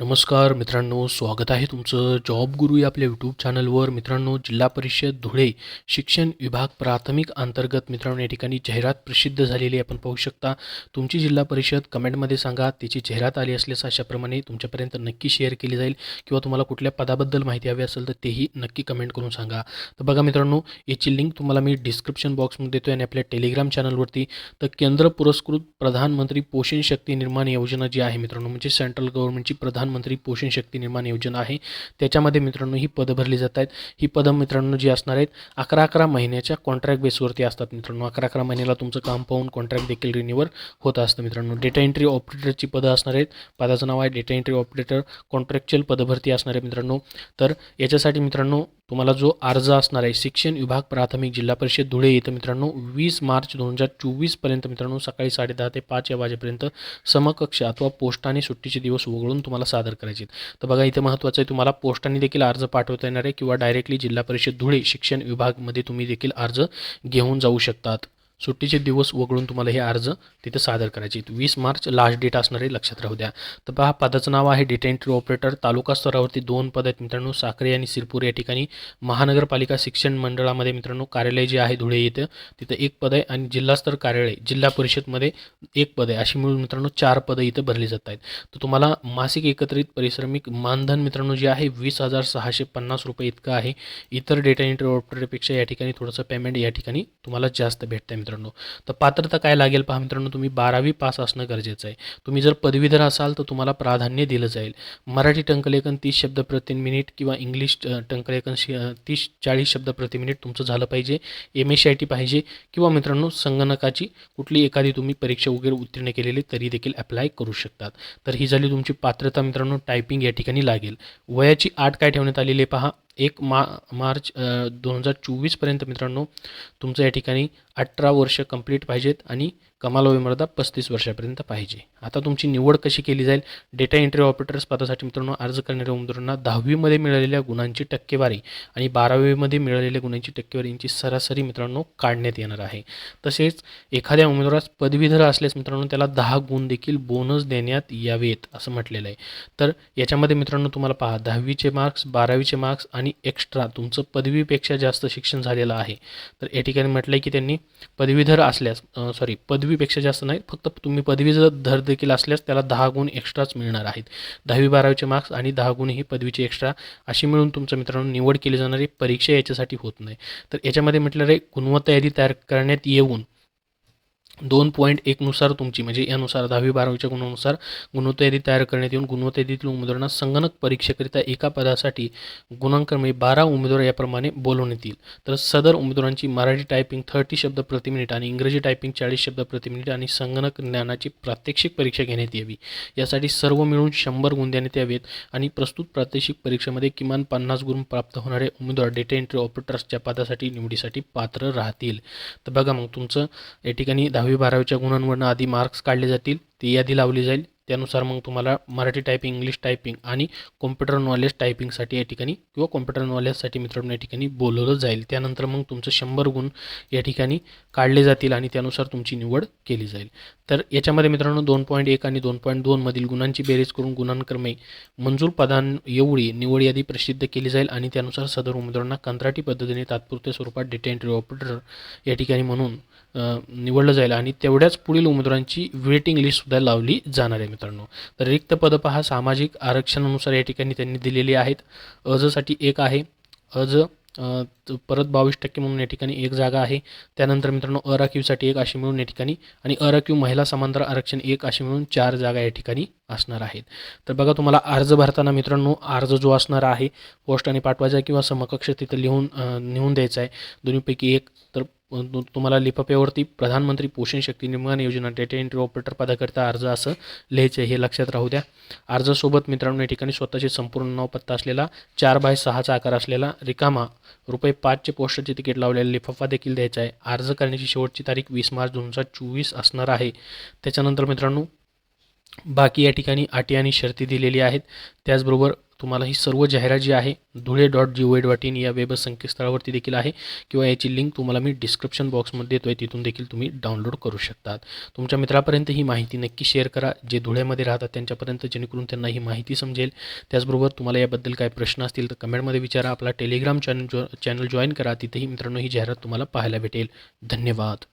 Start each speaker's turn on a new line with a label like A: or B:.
A: नमस्कार मित्रांनो, स्वागत आहे तुमचं जॉब गुरु या आपल्या यूट्यूब चॅनलवर. मित्रांनो, जिल्हा परिषद धुळे शिक्षण विभाग प्राथमिक अंतर्गत मित्रांनो या ठिकाणी जाहिरात प्रसिद्ध झालेली आपण पाहू शकता. तुमची जिल्हा परिषद कमेंटमध्ये सांगा, त्याची जाहिरात आली असल्यास अशाप्रमाणे तुमच्यापर्यंत नक्की शेअर केली जाईल. किंवा तुम्हाला कुठल्या पदाबद्दल माहिती हवी असेल तर तेही नक्की कमेंट करून सांगा. तर बघा मित्रांनो, याची लिंक तुम्हाला मी डिस्क्रिप्शन बॉक्समध्ये देतो आणि आपल्या टेलिग्राम चॅनलवरती. तर केंद्र पुरस्कृत प्रधानमंत्री पोषण शक्ती निर्माण योजना जी आहे मित्रांनो, म्हणजे सेंट्रल गव्हर्नमेंटची प्रधानमंत्री पोषण शक्ती निर्माण योजना आहे. त्याच्यामध्ये मित्रांनो ही पदं भरली जात आहेत. ही पदं मित्रांनो जी असणार आहेत 11-11 महिन्याच्या कॉन्ट्रॅक्ट बेसवरती असतात मित्रांनो. 11-11 महिन्याला तुमचं काम पाहून कॉन्ट्रॅक्ट देखील रिन्यूअर होत असतं मित्रांनो. डेटा एंट्री ऑपरेटरची पदं असणार आहेत. पदाचं नाव आहे डेटा एंट्री ऑपरेटर. कॉन्ट्रॅक्च्युअल पदभरती असणार आहे मित्रांनो. तर याच्यासाठी मित्रांनो तुम्हाला जो अर्ज असणार आहे शिक्षण विभाग प्राथमिक जिल्हा परिषद धुळे येतं मित्रांनो 20 मार्च 2024 पर्यंत मित्रांनो सकाळी 10:30 ते 5 या वाजेपर्यंत समकक्ष अथवा पोस्टाने सुट्टीचे दिवस वगळून तुम्हाला सादर करायचे. तर बघा इथे महत्त्वाचं आहे, तुम्हाला पोस्टाने देखील अर्ज पाठवता येणार आहे किंवा डायरेक्टली जिल्हा परिषद धुळे शिक्षण विभागमध्ये तुम्ही देखील अर्ज घेऊन जाऊ शकतात. सुट्टीचे दिवस वगळून तुम्हाला हे अर्ज तिथे सादर करायचे. 20 मार्च लास्ट डेट असणार आहे, लक्षात राहू द्या. तर पहा पदाचं नाव आहे डेटा एंट्री ऑपरेटर. तालुका स्तरावरती 2 पद आहेत मित्रांनो, साक्री आणि सिरपूर या ठिकाणी. महानगरपालिका शिक्षण मंडळामध्ये मित्रांनो कार्यालय जे आहे धुळे येतं तिथं 1 पद आहे आणि जिल्हास्तर कार्यालय जिल्हा परिषदमध्ये 1 पद आहे. अशी मिळून मित्रांनो 4 पदं इथं भरली जात आहेत. तर तुम्हाला मासिक एकत्रित परिश्रमिक मानधन मित्रांनो जे आहे 20,650 रुपये इतकं आहे. इतर डेटा एंट्री ऑपरेटरपेक्षा या ठिकाणी थोडंसं पेमेंट या ठिकाणी तुम्हाला जास्त भेटतं मित्रांनो. तर पात्रता काय लागेल पहा मित्रांनो, तुम्ही 12वी पास असणं गरजेचं आहे. तुम्ही जर पदवीधर असाल तर तुम्हाला प्राधान्य दिलं जाईल. मराठी टंकलेखन 30 शब्द प्रति मिनिट किंवा इंग्लिश टंकलेखन 30-40 शब्द प्रति मिनिट तुमचं झालं पाहिजे. MSCIT पाहिजे किंवा मित्रांनो संगणकाची कुठली एखादी तुम्ही परीक्षा वगैरे उत्तीर्ण केलेली तरी देखील अप्लाय करू शकतात. तर ही झाली तुमची पात्रता मित्रांनो. टायपिंग या ठिकाणी लागेल. वयाची अट काय ठेवण्यात आलेली आहे पहा, 1 मार्च 2024 पर्यंत मित्रांनो तुमचं या ठिकाणी 18 वर्ष कंप्लीट पाहिजेत आणि कमाल वयोमर्यादा 35 वर्षापर्यंत पाहिजे. आता तुमची निवड कशी केली जाईल, डेटा एंट्री ऑपरेटर्स पदासाठी मित्रांनो अर्ज करणाऱ्या उमेदवारांना 10वीमध्ये मिळालेल्या गुणांची टक्केवारी आणि 12वीमध्ये मिळालेल्या गुणांची टक्केवारी यांची सरासरी मित्रांनो काढण्यात येणार आहे. तसेच एखाद्या उमेदवारास पदवीधर असल्यास मित्रांनो त्याला 10 गुण देखील बोनस देण्यात यावेत असं म्हटलेलं आहे. तर याच्यामध्ये मित्रांनो तुम्हाला पहा 10वीचे मार्क्स, 12वीचे मार्क्स आणि एक्स्ट्रा तुमचं पदवीपेक्षा जास्त शिक्षण झालेलं आहे. तर या ठिकाणी म्हटलं आहे की त्यांनी पदवीधर असल्यास पदवीपेक्षा जास्त नाही, फक्त तुम्ही पदवीधर देखील असल्यास त्याला 10 गुण एक्स्ट्राच मिळणार आहेत. 10वी-12वीचे मार्क्स आणि 10 गुण ही पदवीचे एक्स्ट्रा अशी मिळून तुमचं मित्रांनो निवड केली जाणारी परीक्षा याच्यासाठी होत नाही. तर याच्यामध्ये म्हटलं आहे गुणवत्ता यादी तयार करण्यात येऊन 2.1 नुसार तुमची म्हणजे यानुसार 10वी-12वीच्या गुणानुसार गुणवत्ता यादी तयार करण्यात येऊन गुणवत्ता यादीतील उमेदवारांना संगणक परीक्षेकरिता एका पदासाठी गुणांक्रमे 12 उमेदवार याप्रमाणे बोलवण्यात येईल. तर सदर उमेदवारांची मराठी टायपिंग 30 शब्द प्रति मिनिट आणि इंग्रजी टायपिंग 40 शब्द प्रति मिनिट आणि संगणक ज्ञानाची प्रात्यक्षिक परीक्षा घेण्यात यावी. यासाठी सर्व मिळून 100 गुण देण्यात यावेत आणि प्रस्तुत प्रात्यक्षिक परीक्षेमध्ये किमान 50 गुण प्राप्त होणारे उमेदवार डेटा एंट्री ऑपरेटर्सच्या पदासाठी निवडीसाठी पात्र राहतील. तर बघा मग तुमचं या ठिकाणी 10वी-12वीच्या गुणांवरनं आधी मार्क्स काढले जातील, ती यादी लावली जाईल. त्यानुसार मग तुम्हाला मराठी टायपिंग, इंग्लिश टायपिंग आणि कॉम्प्युटर नॉलेज टायपिंगसाठी या ठिकाणी किंवा कॉम्प्युटर नॉलेजसाठी मित्रांनो या ठिकाणी बोलवलं जाईल. त्यानंतर मग तुमचं 100 गुण या ठिकाणी काढले जातील आणि त्यानुसार तुमची निवड केली जाईल. तर याच्यामध्ये मित्रांनो 2.1 आणि 2.2 मधील गुणांची बेरीज करून गुणांक्रमे मंजूर पदांएवढी निवड यादी प्रसिद्ध केली जाईल आणि त्यानुसार सदर उमेदवारांना कंत्राटी पद्धतीने तात्पुरत्या स्वरूपात डेटा एंट्री ऑपरेटर या ठिकाणी म्हणून निवडलं जाईल आणि तेवढ्याच पुढील उमेदवारांची वेटिंग लिस्टसुद्धा लावली जाणार आहे मित्रांनो. तर रिक्त पदं पहा सामाजिक आरक्षणानुसार या ठिकाणी त्यांनी दिलेली आहेत. अजसाठी 1 आहे, परत 22% म्हणून या ठिकाणी 1 जागा आहे. त्यानंतर मित्रांनो अराखीवसाठी 1 अशी मिळून या ठिकाणी आणि अराखीव महिला समांतर आरक्षण 1 अशी मिळून 4 जागा या ठिकाणी असणार आहेत. तर बघा तुम्हाला अर्ज भरताना मित्रांनो अर्ज जो असणार आहे पोस्टाने पाठवायचा किंवा समकक्ष तिथं नेऊन द्यायचा आहे दोन्हीपैकी 1. तर तुम्हाला लिफाफ्यावरती प्रधानमंत्री पोषण शक्ती निर्माण योजना डेटा एंट्री ऑपरेटर पदाकरिता अर्ज असं लिहायचं आहे, हे लक्षात राहू द्या. अर्जासोबत मित्रांनो या ठिकाणी स्वतःचे संपूर्ण नाव पत्ता असलेला 4x6चा आकार असलेला रिकामा ₹5चे पोस्टाचे तिकीट लावलेला लिफाफा देखील द्यायचा आहे. अर्ज करण्याची शेवटची तारीख 20 मार्च 2024 असणार आहे. त्याच्यानंतर मित्रांनो बाकी या ठिकाणी अटी आणि शर्ती दिलेली आहेत. त्याचबरोबर तुम्हाला ही सर्व जाहिरात जी आहे dhule.gov.in या वेब संकेतस्थळावरती देखील आहे किंवा याची लिंक तुम्हाला मी डिस्क्रिप्शन बॉक्समध्ये देतो आहे, तिथून देखील तुम्ही डाउनलोड करू शकतात. तुमच्या मित्रापर्यंत ही माहिती नक्की शेअर करा, जे धुळ्यामध्ये राहतात त्यांच्यापर्यंत, जेणेकरून त्यांना ही माहिती समजेल. त्याचबरोबर तुम्हाला याबद्दल काही प्रश्न असतील तर कमेंटमध्ये विचारा. आपला टेलिग्राम चॅनल जॉईन करा, तिथेही मित्रांनो ही जाहिरात तुम्हाला पाहायला भेटेल. धन्यवाद.